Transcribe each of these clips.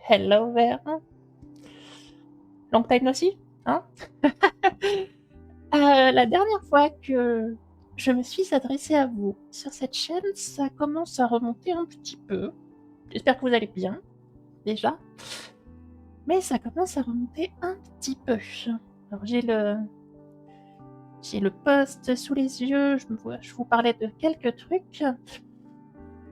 Hello there. Long time no see, hein? La dernière fois que je me suis adressée à vous sur cette chaîne, ça commence à remonter un petit peu. J'espère que vous allez bien, déjà. Mais ça commence à remonter un petit peu. Alors j'ai le post sous les yeux, je vous parlais de quelques trucs.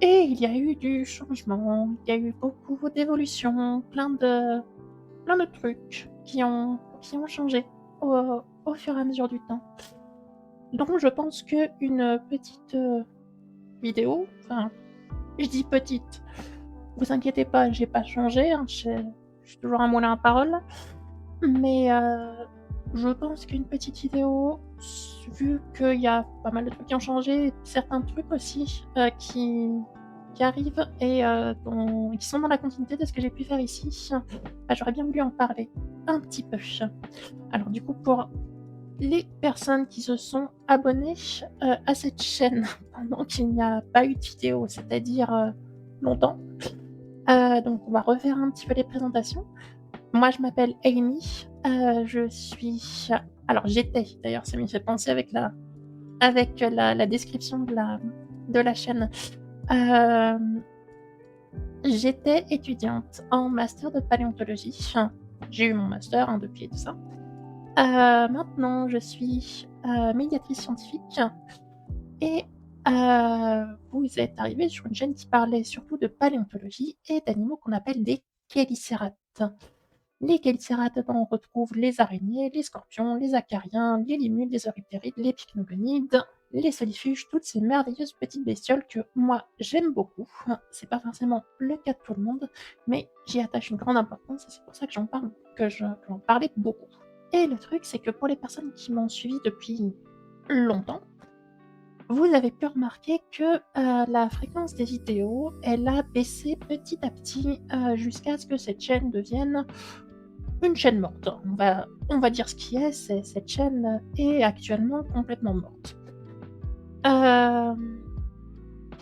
Et il y a eu du changement, il y a eu beaucoup d'évolutions, plein de trucs qui ont changé au fur et à mesure du temps. Donc je pense qu'une petite vidéo, enfin, je dis petite, vous inquiétez pas, j'ai pas changé, hein, je suis toujours un moulin à parole, mais je pense qu'une petite vidéo, vu qu'il y a pas mal de trucs qui ont changé, certains trucs aussi qui arrivent et qui sont dans la continuité de ce que j'ai pu faire ici, j'aurais bien voulu en parler un petit peu. Alors du coup, pour les personnes qui se sont abonnées à cette chaîne pendant qu'il n'y a pas eu de vidéo, c'est-à-dire longtemps, donc on va refaire un petit peu les présentations. Moi, je m'appelle Amy, je suis... Alors j'étais, d'ailleurs, ça m'y fait penser avec la description de la chaîne. Euh, J'étais étudiante en master de paléontologie. J'ai eu mon master depuis et tout ça. Maintenant, je suis médiatrice scientifique et vous êtes arrivé sur une chaîne qui parlait surtout de paléontologie et d'animaux qu'on appelle des chélicérates. Les chélicérates, on retrouve les araignées, les scorpions, les acariens, les limules, les euryptérides, les pycnogonides, les solifuges, toutes ces merveilleuses petites bestioles que moi j'aime beaucoup. C'est pas forcément le cas de tout le monde, mais j'y attache une grande importance et c'est pour ça que que j'en parlais beaucoup. Et le truc, c'est que pour les personnes qui m'ont suivi depuis longtemps, vous avez pu remarquer que la fréquence des vidéos, elle a baissé petit à petit jusqu'à ce que cette chaîne devienne une chaîne morte. On va dire ce qui est, cette chaîne est actuellement complètement morte. Euh,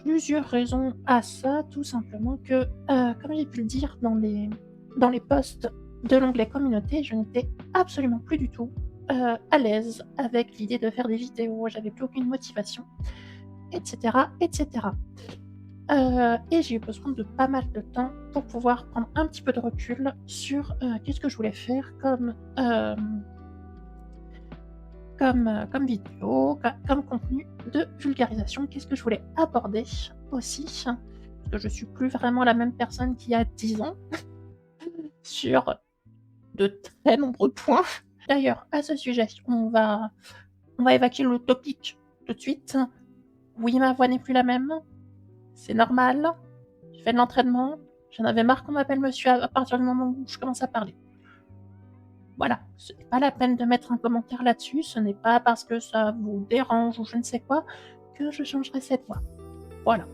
Plusieurs raisons à ça, tout simplement que, comme j'ai pu le dire dans les posts de l'onglet communauté, je n'étais absolument plus du tout à l'aise avec l'idée de faire des vidéos, j'avais plus aucune motivation, etc. etc. Et j'ai eu besoin de pas mal de temps pour pouvoir prendre un petit peu de recul sur qu'est-ce que je voulais faire comme vidéo, comme contenu de vulgarisation, qu'est-ce que je voulais aborder aussi, parce que je suis plus vraiment la même personne qu'il y a 10 ans sur de très nombreux points. D'ailleurs, à ce sujet, on va évacuer le topic tout de suite. Oui, ma voix n'est plus la même, c'est normal, j'ai fait de l'entraînement, j'en avais marre qu'on m'appelle monsieur à partir du moment où je commence à parler. Voilà, ce n'est pas la peine de mettre un commentaire là-dessus, ce n'est pas parce que ça vous dérange ou je ne sais quoi que je changerai cette voix. Voilà.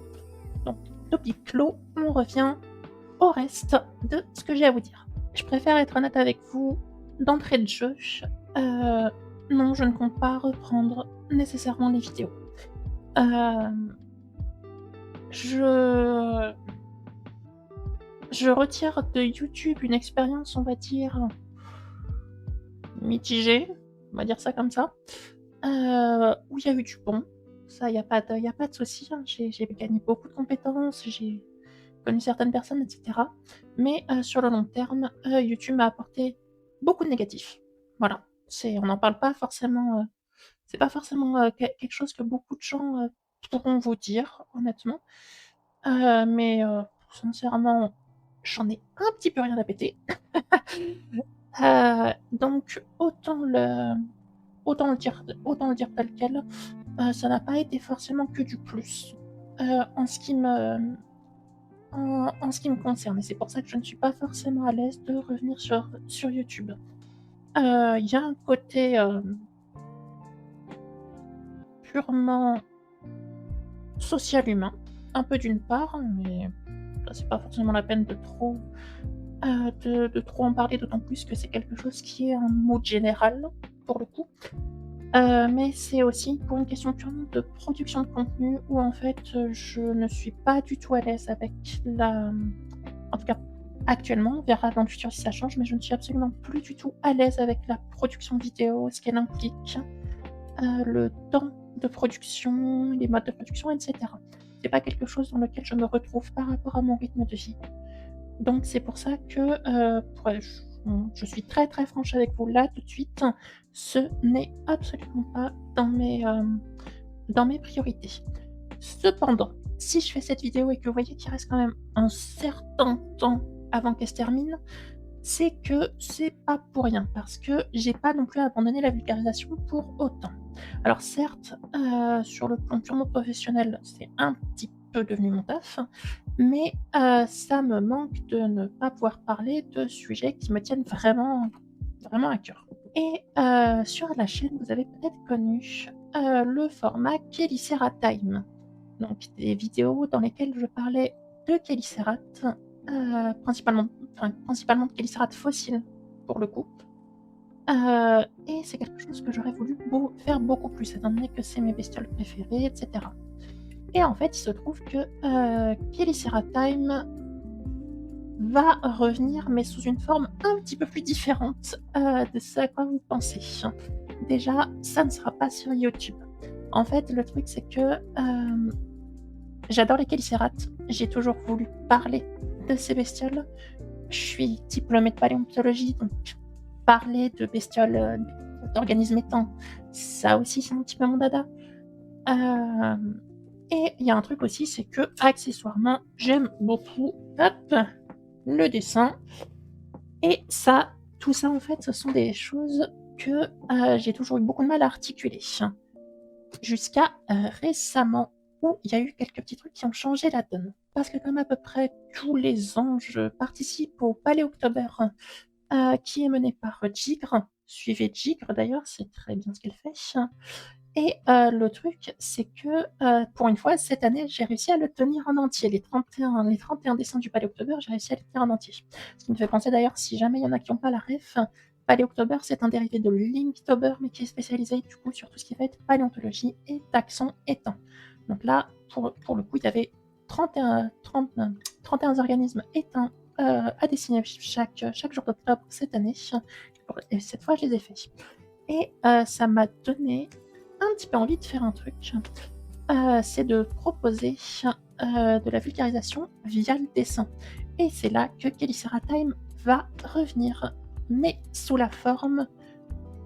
Donc, topic clos, on revient au reste de ce que j'ai à vous dire. Je préfère être honnête avec vous d'entrée de jeu. Non, je ne compte pas reprendre nécessairement les vidéos. Je retire de YouTube une expérience, on va dire, mitigée, on va dire ça comme ça, où il y a eu du bon. Ça, il n'y a pas de souci. Hein. J'ai gagné beaucoup de compétences, j'ai connu certaines personnes, etc. Mais sur le long terme, YouTube m'a apporté beaucoup de négatifs. Voilà. On n'en parle pas forcément. C'est pas forcément quelque chose que beaucoup de gens pourront vous dire, honnêtement. Mais sincèrement, j'en ai un petit peu rien à péter. Donc autant le dire tel quel. Ça n'a pas été forcément que du plus en ce qui me en ce qui me concerne. Et c'est pour ça que je ne suis pas forcément à l'aise de revenir sur YouTube. Il y a un côté purement social humain, un peu d'une part, mais ça c'est pas forcément la peine de trop en parler, d'autant plus que c'est quelque chose qui est un mot général pour le coup. Mais c'est aussi pour une question purement de production de contenu où en fait je ne suis pas du tout à l'aise avec en tout cas actuellement. On verra dans le futur si ça change, mais je ne suis absolument plus du tout à l'aise avec la production vidéo, ce qu'elle implique, le temps de production, les modes de production et cetera. C'est pas quelque chose dans lequel je me retrouve par rapport à mon rythme de vie. Donc c'est pour ça que, pour je suis très, très franche avec vous là tout de suite, ce n'est absolument pas dans mes priorités. Cependant, si je fais cette vidéo et que vous voyez qu'il reste quand même un certain temps avant qu'elle se termine, c'est que c'est pas pour rien, parce que j'ai pas non plus abandonné la vulgarisation pour autant. Alors certes, sur le plan purement professionnel, c'est un petit peu devenu mon taf, mais ça me manque de ne pas pouvoir parler de sujets qui me tiennent vraiment, vraiment à cœur. Et sur la chaîne, vous avez peut-être connu, le format Kélicéra Time. Donc des vidéos dans lesquelles je parlais de chélicérate, principalement de chélicérate fossile, pour le coup. Et c'est quelque chose que j'aurais voulu faire beaucoup plus, étant donné que c'est mes bestioles préférées, et cetera. Et en fait, il se trouve que Chelicera Time va revenir, mais sous une forme un petit peu plus différente de ce à quoi vous pensez. Déjà, ça ne sera pas sur YouTube. En fait, le truc, c'est que j'adore les chélicérates. J'ai toujours voulu parler de ces bestioles. Je suis diplômée de paléontologie, donc parler de bestioles, d'organismes éteints, ça aussi, c'est un petit peu mon dada. Et il y a un truc aussi, c'est que, accessoirement, j'aime beaucoup, hop, le dessin. Et ça, tout ça, en fait, ce sont des choses que j'ai toujours eu beaucoup de mal à articuler. Jusqu'à récemment, où il y a eu quelques petits trucs qui ont changé la donne. Parce que comme à peu près tous les ans, je participe au Paléoctober, qui est mené par Jigre. Suivez Jigre d'ailleurs, c'est très bien ce qu'elle fait. Et le truc, c'est que pour une fois, cette année, j'ai réussi à le tenir en entier. Les 31 décembre du Paléoctober, j'ai réussi à les tenir en entier. Ce qui me fait penser d'ailleurs, si jamais il y en a qui n'ont pas la ref, Paléoctober, c'est un dérivé de Linktober, mais qui est spécialisé du coup sur tout ce qui va être paléontologie et taxon éteint. Donc là, pour le coup, il y avait 31 organismes éteints à dessiner chaque jour d'octobre cette année. Et cette fois, je les ai faits. Et ça m'a donné un petit peu envie de faire un truc. C'est de proposer de la vulgarisation via le dessin. Et c'est là que Chelicera Time va revenir, mais sous la forme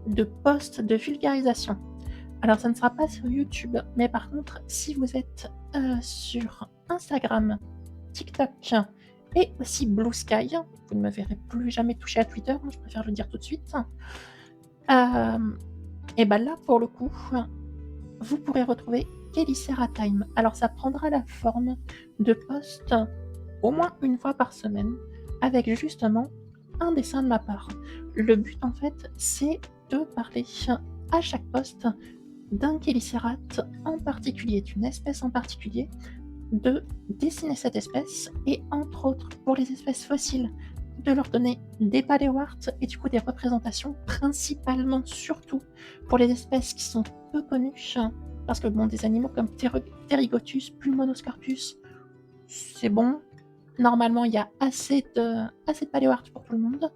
de posts de vulgarisation. Alors ça ne sera pas sur YouTube, mais par contre, si vous êtes sur Instagram, TikTok et aussi Blue Sky, vous ne me verrez plus jamais toucher à Twitter, je préfère le dire tout de suite. Et ben là, pour le coup, vous pourrez retrouver Chelicera Time. Alors ça prendra la forme de posts au moins une fois par semaine, avec justement un dessin de ma part. Le but en fait, c'est de parler à chaque post d'un chélicérate en particulier, d'une espèce en particulier, de dessiner cette espèce et entre autres pour les espèces fossiles, de leur donner des paléoarts et du coup des représentations, principalement surtout pour les espèces qui sont peu connues, parce que bon, des animaux comme Pterygotus, Pulmonoscarpus, c'est bon. Normalement, il y a assez de paléoarts pour tout le monde,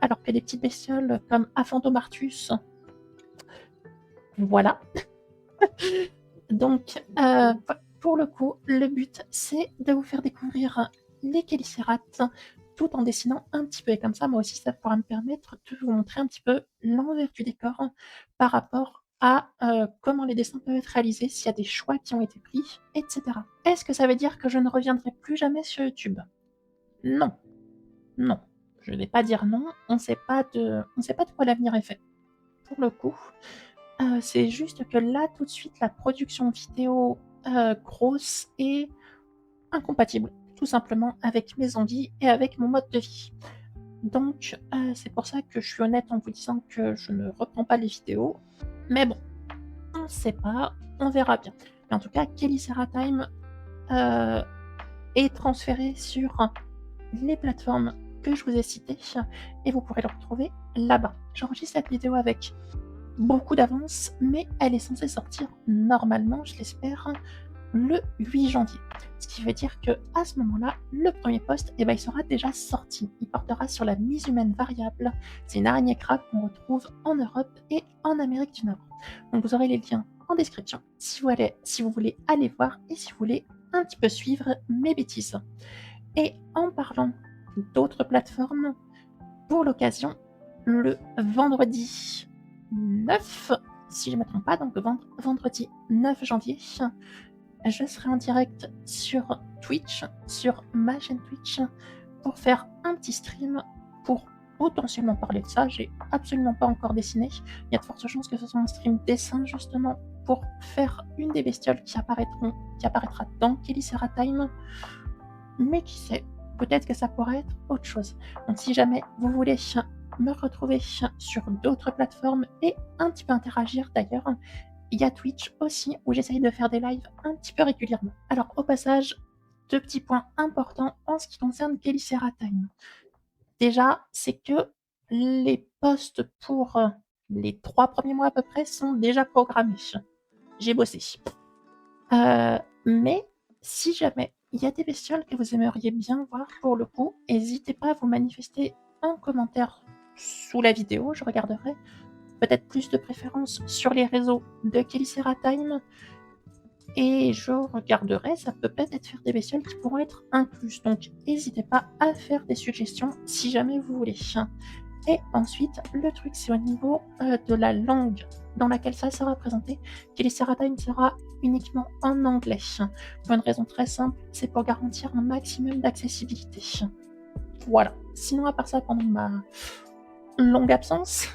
alors que des petites bestioles comme Aphantomartus, voilà. Donc, pour le coup, le but, c'est de vous faire découvrir les chélicérates tout en dessinant un petit peu. Et comme ça, moi aussi, ça pourra me permettre de vous montrer un petit peu l'envers du décor par rapport à comment les dessins peuvent être réalisés, s'il y a des choix qui ont été pris, etc. Est-ce que ça veut dire que je ne reviendrai plus jamais sur YouTube? Non. Non. Je ne vais pas dire non. On ne sait pas de quoi l'avenir est fait. Pour le coup, c'est juste que là, tout de suite, la production vidéo grosse est incompatible, tout simplement, avec mes envies et avec mon mode de vie. Donc, c'est pour ça que je suis honnête en vous disant que je ne reprends pas les vidéos. Mais bon, on ne sait pas, on verra bien. Mais en tout cas, Chelicera Time est transféré sur les plateformes que je vous ai citées et vous pourrez le retrouver là-bas. J'enregistre cette vidéo avec beaucoup d'avance, mais elle est censée sortir normalement, je l'espère, le 8 janvier. Ce qui veut dire qu'à ce moment-là, le premier post, il sera déjà sorti. Il portera sur la mise humaine variable. C'est une araignée crabe qu'on retrouve en Europe et en Amérique du Nord. Donc vous aurez les liens en description si vous voulez aller voir et si vous voulez un petit peu suivre mes bêtises. Et en parlant d'autres plateformes, pour l'occasion, le vendredi 9, si je ne me trompe pas, donc le vendredi 9 janvier, je serai en direct sur Twitch, sur ma chaîne Twitch, pour faire un petit stream pour potentiellement parler de ça. J'ai absolument pas encore dessiné. Il y a de fortes chances que ce soit un stream dessin justement pour faire une des bestioles qui apparaîtra dans Kellicera Time. Mais qui sait, peut-être que ça pourrait être autre chose. Donc si jamais vous voulez me retrouver sur d'autres plateformes et un petit peu interagir d'ailleurs, il y a Twitch aussi où j'essaye de faire des lives un petit peu régulièrement. Alors au passage, 2 petits points importants en ce qui concerne Kellicera Time. Déjà, c'est que les posts pour les 3 premiers mois à peu près sont déjà programmés. J'ai bossé. Mais si jamais il y a des bestioles que vous aimeriez bien voir pour le coup, n'hésitez pas à vous manifester en commentaire sous la vidéo, je regarderai. Peut-être plus de préférence sur les réseaux de Kellicera Time. Et je regarderai, ça peut peut-être faire des bestioles qui pourront être incluses. Donc n'hésitez pas à faire des suggestions si jamais vous voulez. Et ensuite, le truc, c'est au niveau de la langue dans laquelle ça sera présenté. Kellicera Time sera uniquement en anglais. Pour une raison très simple, c'est pour garantir un maximum d'accessibilité. Voilà. Sinon, à part ça, pendant ma longue absence,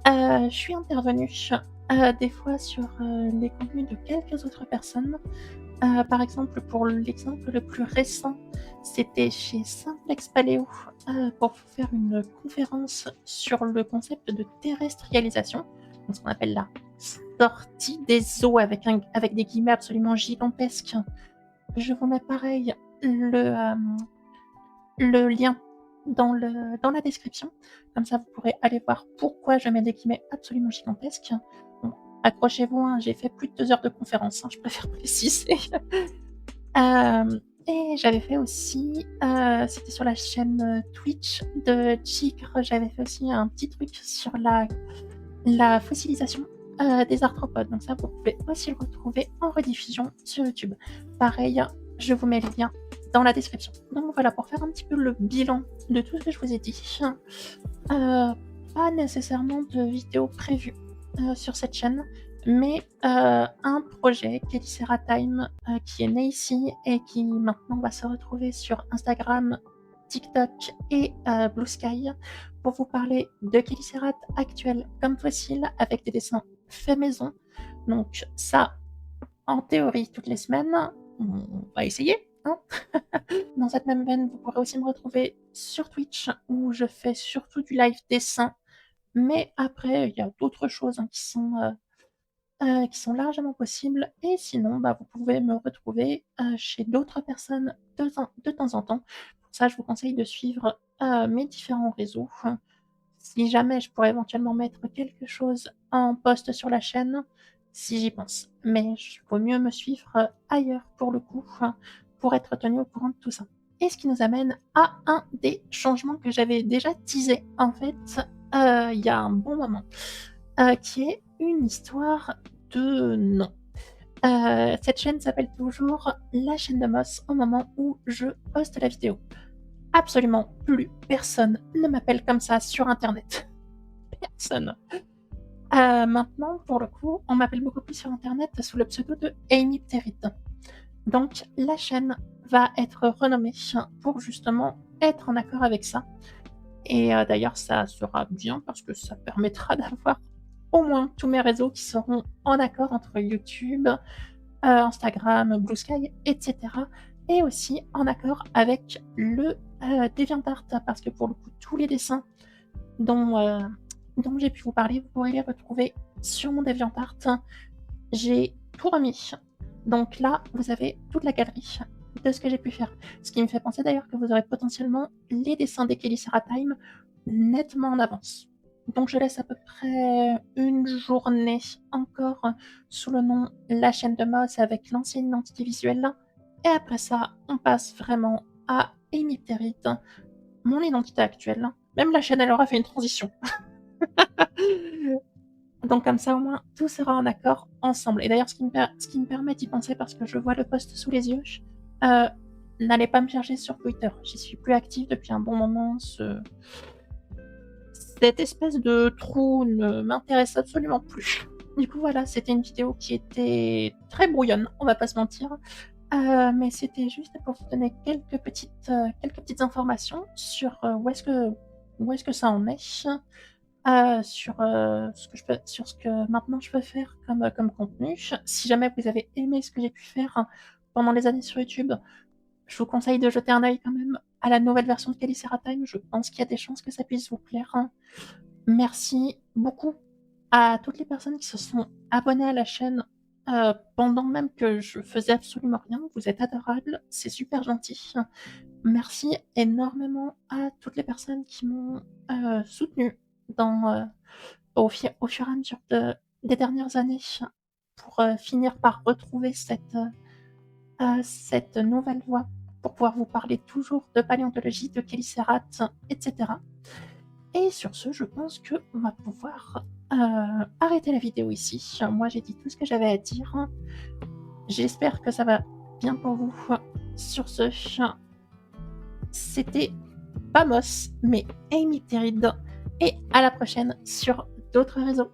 je suis intervenue des fois sur les contenus de quelques autres personnes. Par exemple, pour l'exemple le plus récent, c'était chez Simplex Paléo pour faire une conférence sur le concept de terrestrialisation, donc ce qu'on appelle la sortie des eaux avec des guillemets absolument gigantesques. Je vous mets pareil le lien dans la description, comme ça vous pourrez aller voir pourquoi je mets des guillemets absolument gigantesques. Bon, accrochez-vous, hein, j'ai fait plus de 2 heures de conférence, je préfère préciser. Et j'avais fait aussi, c'était sur la chaîne Twitch de Chigre, j'avais fait aussi un petit truc sur la fossilisation des arthropodes. Donc ça, vous pouvez aussi le retrouver en rediffusion sur YouTube. Pareil, je vous mets les liens dans la description. Donc voilà, pour faire un petit peu le bilan de tout ce que je vous ai dit. Pas nécessairement de vidéo prévue sur cette chaîne, mais un projet, Kellicera Time, qui est né ici et qui maintenant va se retrouver sur Instagram, TikTok et Blue Sky pour vous parler de Kellicera actuel comme fossile avec des dessins faits maison. Donc ça, en théorie, toutes les semaines, on va essayer. Hein. Dans cette même veine, vous pourrez aussi me retrouver sur Twitch où je fais surtout du live dessin. Mais après, il y a d'autres choses qui sont largement possibles. Et sinon, vous pouvez me retrouver chez d'autres personnes de temps en temps. Pour ça, je vous conseille de suivre mes différents réseaux. Si jamais je pourrais éventuellement mettre quelque chose en post sur la chaîne, si j'y pense. Mais il vaut mieux me suivre ailleurs pour le coup, pour être tenu au courant de tout ça. Et ce qui nous amène à un des changements que j'avais déjà teasé en fait il y a un bon moment, qui est une histoire de nom. Cette chaîne s'appelle toujours la chaîne de Moss au moment où je poste la vidéo. Absolument plus personne ne m'appelle comme ça sur internet. Personne. Maintenant, pour le coup, on m'appelle beaucoup plus sur internet sous le pseudo de Amy Pterit. Donc la chaîne va être renommée pour justement être en accord avec ça. Et d'ailleurs, ça sera bien parce que ça permettra d'avoir au moins tous mes réseaux qui seront en accord entre YouTube, Instagram, Blue Sky, etc. Et aussi en accord avec le DeviantArt parce que pour le coup, tous les dessins dont j'ai pu vous parler, vous pourrez les retrouver sur mon DeviantArt. J'ai tout remis. Donc là, vous avez toute la galerie de ce que j'ai pu faire. Ce qui me fait penser d'ailleurs que vous aurez potentiellement les dessins des Kellicera Time nettement en avance. Donc je laisse à peu près une journée encore sous le nom La chaîne de Moss avec l'ancienne identité visuelle là et après ça, on passe vraiment à Amy Territ, mon identité actuelle. Même la chaîne, elle aura fait une transition. Donc comme ça, au moins, tout sera en accord ensemble. Et d'ailleurs, ce qui me permet d'y penser, parce que je vois le post sous les yeux, euh, n'allez pas me chercher sur Twitter. J'y suis plus active depuis un bon moment. Cette espèce de trou ne m'intéresse absolument plus. Du coup, voilà, c'était une vidéo qui était très brouillonne, on va pas se mentir. Mais c'était juste pour vous donner quelques petites informations sur où est-ce que ça en est, sur ce que maintenant je peux faire comme contenu. Si jamais vous avez aimé ce que j'ai pu faire pendant les années sur YouTube, je vous conseille de jeter un œil quand même à la nouvelle version de Calicera Time. Je pense qu'il y a des chances que ça puisse vous plaire. Merci beaucoup à toutes les personnes qui se sont abonnées à la chaîne pendant même que je faisais absolument rien. Vous êtes adorables, c'est super gentil. Merci énormément à toutes les personnes qui m'ont soutenue au fur et à mesure des dernières années pour finir par retrouver cette nouvelle voie pour pouvoir vous parler toujours de paléontologie, de Kélicérat, etc. Et sur ce, je pense qu'on va pouvoir arrêter la vidéo ici. Moi, j'ai dit tout ce que j'avais à dire. J'espère que ça va bien pour vous. Sur ce, c'était pas Moss, mais Amy Terrid. Et à la prochaine sur d'autres réseaux.